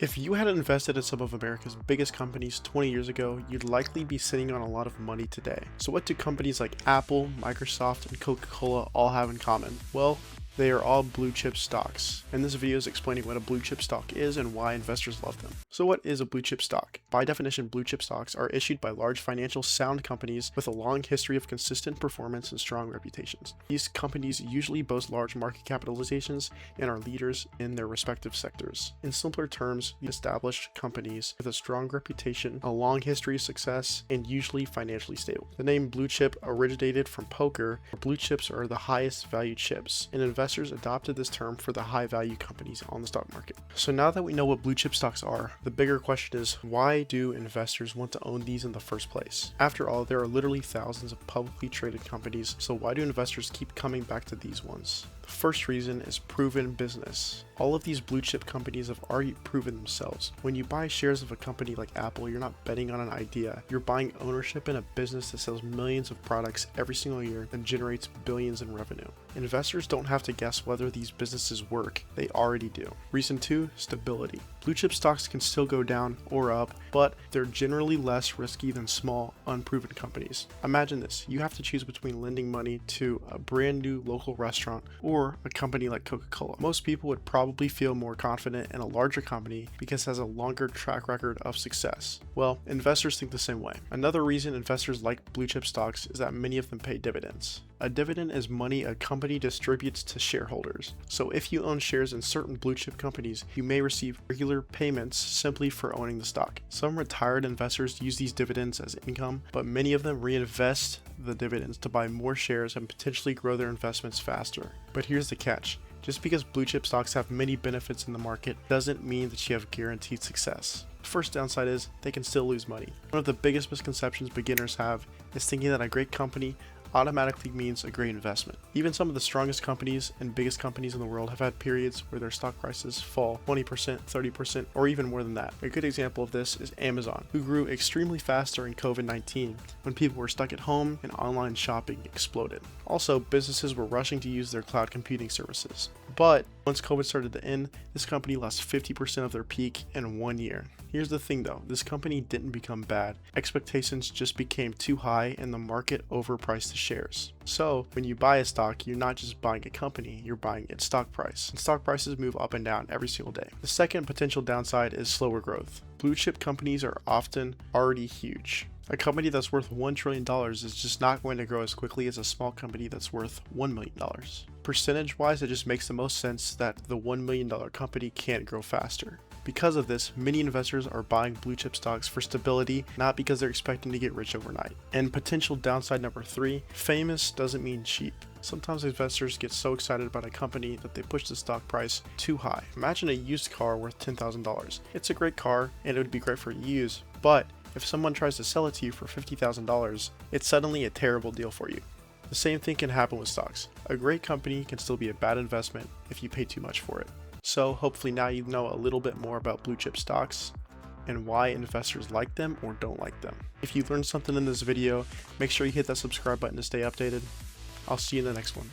If you had invested in some of America's biggest companies 20 years ago, you'd likely be sitting on a lot of money today. So what do companies like Apple, Microsoft, and Coca-Cola all have in common? Well, they are all blue chip stocks, and this video is explaining what a blue chip stock is and why investors love them. So what is a blue chip stock? By definition, blue chip stocks are issued by large financial sound companies with a long history of consistent performance and strong reputations. These companies usually boast large market capitalizations and are leaders in their respective sectors. In simpler terms, the established companies with a strong reputation, a long history of success, and usually financially stable. The name blue chip originated from poker, where blue chips are the highest valued chips, and investors adopted this term for the high value companies on the stock market. So now that we know what blue chip stocks are, the bigger question is, why do investors want to own these in the first place? After all, there are literally thousands of publicly traded companies, so why do investors keep coming back to these ones? The first reason is proven business. All of these blue chip companies have already proven themselves. When you buy shares of a company like Apple, you're not betting on an idea. You're buying ownership in a business that sells millions of products every single year and generates billions in revenue. Investors don't have to guess whether these businesses work. They already do. Reason 2, stability. Blue chip stocks can still go down or up, but they're generally less risky than small, unproven companies. Imagine this. You have to choose between lending money to a brand new local restaurant or a company like Coca-Cola. Most people would probably feel more confident in a larger company because it has a longer track record of success. Well, investors think the same way. Another reason investors like blue chip stocks is that many of them pay dividends. A dividend is money a company distributes to shareholders. So if you own shares in certain blue chip companies, you may receive regular payments simply for owning the stock. Some retired investors use these dividends as income, but many of them reinvest the dividends to buy more shares and potentially grow their investments faster. But here's the catch. Just because blue chip stocks have many benefits in the market doesn't mean that you have guaranteed success. The first downside is they can still lose money. One of the biggest misconceptions beginners have is thinking that a great company automatically means a great investment. Even some of the strongest companies and biggest companies in the world have had periods where their stock prices fall 20%, 30%, or even more than that. A good example of this is Amazon, who grew extremely fast during COVID-19 when people were stuck at home and online shopping exploded. Also, businesses were rushing to use their cloud computing services. But once COVID started to end, this company lost 50% of their peak in 1 year. Here's the thing though, this company didn't become bad. Expectations just became too high and the market overpriced the shares. So when you buy a stock, you're not just buying a company, you're buying its stock price. And stock prices move up and down every single day. The second potential downside is slower growth. Blue chip companies are often already huge. A company that's worth $1 trillion is just not going to grow as quickly as a small company that's worth $1 million. Percentage-wise, it just makes the most sense that the $1 million company can't grow faster. Because of this, many investors are buying blue chip stocks for stability, not because they're expecting to get rich overnight. And potential downside number 3, famous doesn't mean cheap. Sometimes investors get so excited about a company that they push the stock price too high. Imagine a used car worth $10,000. It's a great car and it would be great for use, but if someone tries to sell it to you for $50,000, it's suddenly a terrible deal for you. The same thing can happen with stocks. A great company can still be a bad investment if you pay too much for it. So hopefully now you know a little bit more about blue chip stocks and why investors like them or don't like them. If you learned something in this video, make sure you hit that subscribe button to stay updated. I'll see you in the next one.